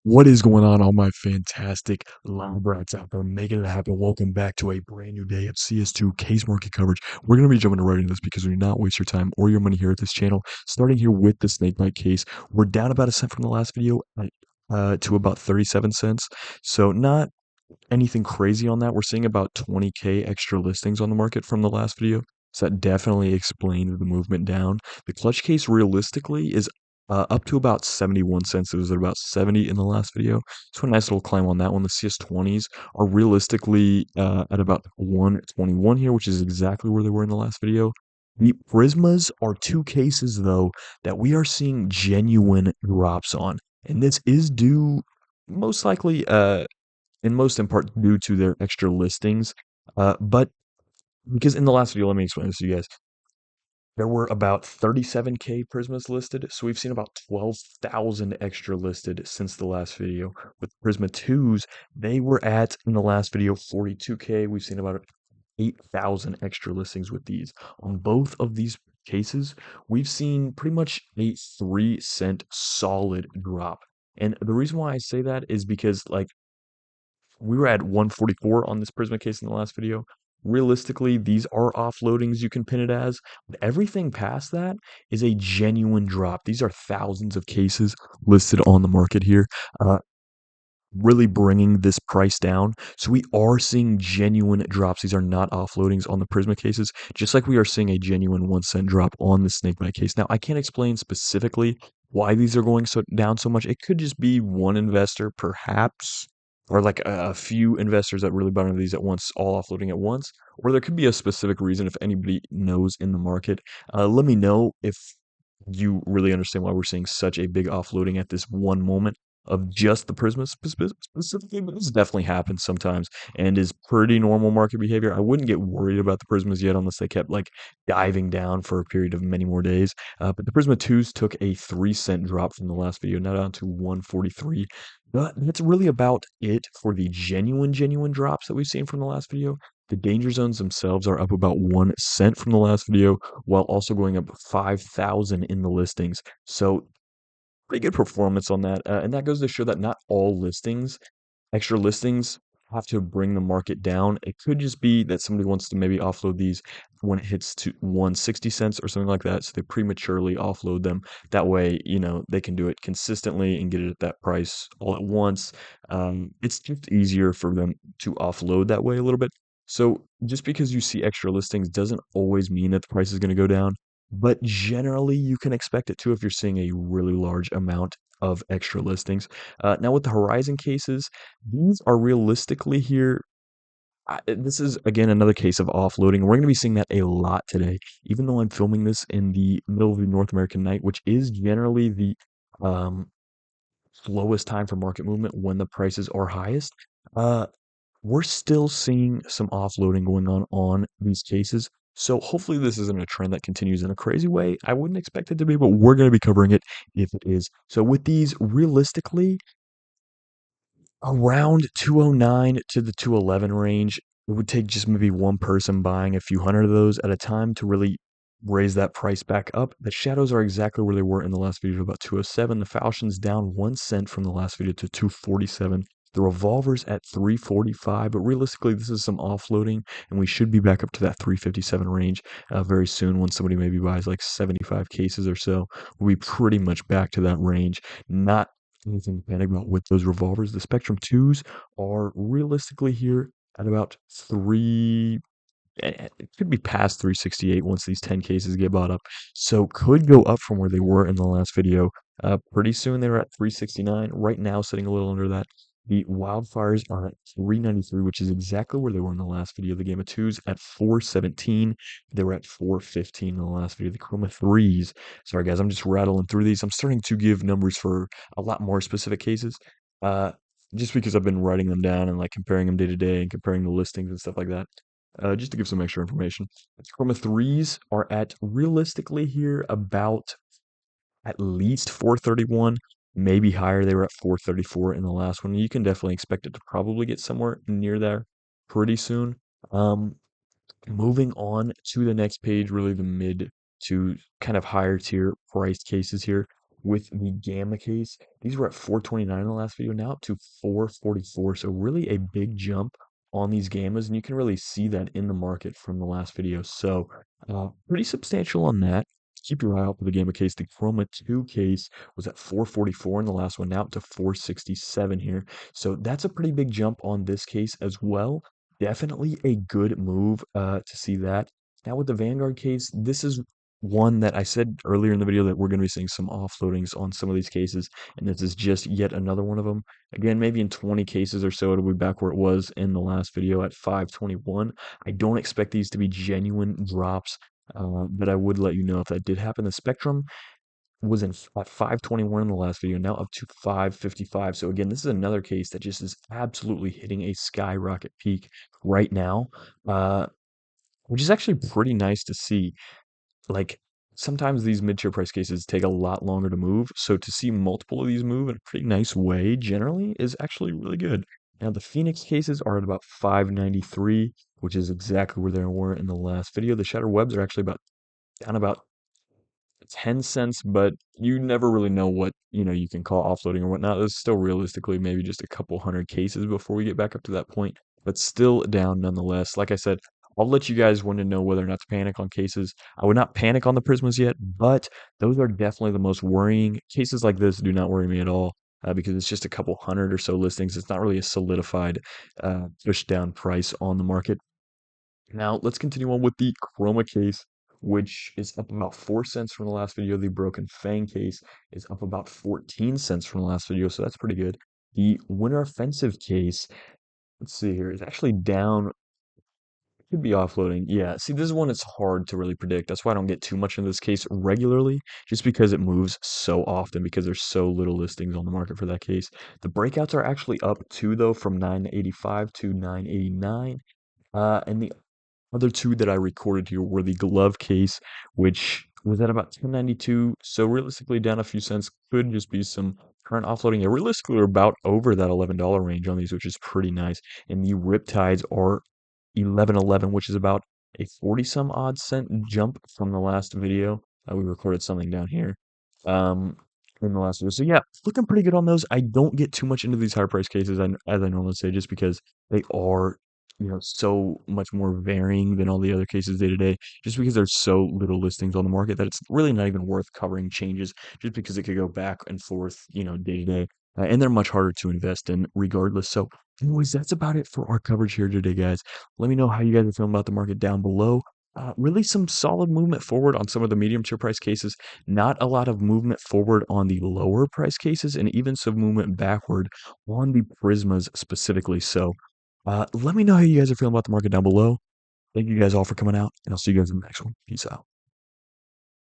What is going on, all my fantastic lab rats out there making it happen? Welcome back to a brand new day of CS2 Case Market Coverage. We're going to be jumping right into this because we do not waste your time or your money here at this channel. Starting here with the snakebite case, we're down about a cent from the last video to about 37 cents. So not anything crazy on that. We're seeing about 20K extra listings on the market from the last video. So that definitely explained the movement down. The clutch case realistically is up to about 71 cents. It was at about 70 in the last video. So a nice little climb on that one. The CS20s are realistically at about 121 here, which is exactly where they were in the last video. The Prismas are two cases, though, that we are seeing genuine drops on. And this is due most likely in most in part due to their extra listings. But because in the last video, let me explain this to you guys. There were about 37K Prismas listed, so we've seen about 12,000 extra listed since the last video. With Prisma 2s, they were at, in the last video, 42K. We've seen about 8,000 extra listings with these. On both of these cases, we've seen pretty much a 3 cent solid drop. And the reason why I say that is because, like, we were at 144 on this Prisma case in the last video. Realistically, these are offloadings you can pin it as, but everything past that is a genuine drop. These are thousands of cases listed on the market here, uh, really bringing this price down. So we are seeing genuine drops. These are not offloadings on the Prisma cases, just like we are seeing a genuine 1 cent drop on the snakebite case. Now, I can't explain specifically why these are going down so much. It could just be one investor, perhaps, or like a few investors that really bought into these at once, all offloading at once, or there could be a specific reason if anybody knows in the market. Let me know if you really understand why we're seeing such a big offloading at this one moment of just the Prisma specifically, but this definitely happens sometimes and is pretty normal market behavior. I wouldn't get worried about the Prismas yet unless they kept like diving down for a period of many more days. But the Prisma 2s took a 3 cent drop from the last video, now down to 143. But that's really about it for the genuine drops that we've seen from the last video. The danger zones themselves are up about 1 cent from the last video, while also going up 5,000 in the listings. So pretty good performance on that. And that goes to show that not all listings, extra listings, have to bring the market down. It could just be that somebody wants to maybe offload these when it hits to 160 cents or something like that. So they prematurely offload them. That way, they can do it consistently and get it at that price all at once. It's just easier for them to offload that way a little bit. So just because you see extra listings doesn't always mean that the price is going to go down. But generally, you can expect it to if you're seeing a really large amount of extra listings. Now, with the Horizon cases, these are realistically here. This is again another case of offloading. We're going to be seeing that a lot today, even though I'm filming this in the middle of the North American night, which is generally the um, slowest time for market movement when the prices are highest. Uh, we're still seeing some offloading going on these cases. So hopefully this isn't a trend that continues in a crazy way. I wouldn't expect it to be, but we're going to be covering it if it is. So with these, realistically, around 209 to the 211 range, it would take just maybe one person buying a few hundred of those at a time to really raise that price back up. The shadows are exactly where they were in the last video, about 207. The falchions down 1 cent from the last video to 247. The revolvers at 345, but realistically, this is some offloading, and we should be back up to that 357 range very soon. When somebody maybe buys like 75 cases or so, we'll be pretty much back to that range. Not anything to panic about with those revolvers. The Spectrum 2s are realistically here at about it could be past 368 once these 10 cases get bought up. So could go up from where they were in the last video. Pretty soon they were at 369. Right now, sitting a little under that. The wildfires are at 393, which is exactly where they were in the last video. The Gamma 2s at 417. They were at 415 in the last video. The Chroma 3s. Sorry, guys, I'm just rattling through these. I'm starting to give numbers for a lot more specific cases. Uh, just because I've been writing them down and like comparing them day to day and comparing the listings and stuff like that. Just to give some extra information. Chroma 3s are at realistically here about at least 431, maybe higher. They were at 434 in the last one. You can definitely expect it to probably get somewhere near there pretty soon. Um, Moving on to the next page, really the mid to kind of higher tier priced cases here. with the Gamma case. These were at 429 in the last video, now up to 444. So really a big jump on these Gammas, and you can really see that in the market from the last video. So pretty substantial on that. Keep your eye out for the Gamma case. The Chroma 2 case was at 444 in the last one, now up to 467 here. So that's a pretty big jump on this case as well. Definitely a good move to see that. Now with the Vanguard case, this is one that I said earlier in the video that we're going to be seeing some offloadings on some of these cases, and this is just yet another one of them. Again, maybe in 20 cases or so, it'll be back where it was in the last video at 521. I don't expect these to be genuine drops, but I would let you know if that did happen. The Spectrum was at 521 in the last video, now up to 555. So again, this is another case that just is absolutely hitting a skyrocket peak right now, uh, which is actually pretty nice to see. Like, sometimes these mid-tier price cases take a lot longer to move, so to see multiple of these move in a pretty nice way generally is actually really good. Now, the Phoenix cases are at about 593, which is exactly where they were in the last video. The Shadow Webs are actually down about 10 cents, but you never really know what, you can call offloading or whatnot. There's still realistically maybe just a couple hundred cases before we get back up to that point, but still down nonetheless. Like I said, I'll let you guys want to know whether or not to panic on cases. I would not panic on the Prismas yet, but those are definitely the most worrying. Cases like this do not worry me at all. Because it's just a couple hundred or so listings. It's not really a solidified push down price on the market. Now, let's continue on with the Chroma case, which is up about 4 cents from the last video. The Broken Fang case is up about 14 cents from the last video, so that's pretty good. The Winter Offensive case, let's see here, is actually down. Could be offloading. Yeah, see, this is one it's hard to really predict. That's why I don't get too much into this case regularly, just because it moves so often because there's so little listings on the market for that case. The breakouts are actually up too, though, from 985 to 989. And the other two that I recorded here were the glove case, which was at about 1092. So realistically, down a few cents could just be some current offloading. Yeah, realistically, we're about over that $11 range on these, which is pretty nice. And the Riptides are 1111, which is about a 40 some odd cent jump from the last video. We recorded something down here. In the last video. So yeah, looking pretty good on those. I don't get too much into these higher price cases as I normally say, just because they are, so much more varying than all the other cases day to day, just because there's so little listings on the market that it's really not even worth covering changes, just because it could go back and forth, day to day. And they're much harder to invest in regardless. So anyways, that's about it for our coverage here today, guys. Let me know how you guys are feeling about the market down below. Really some solid movement forward on some of the medium tier price cases, not a lot of movement forward on the lower price cases, and even some movement backward on the Prismas specifically. So let me know how you guys are feeling about the market down below. Thank you guys all for coming out, and I'll see you guys in the next one. Peace out.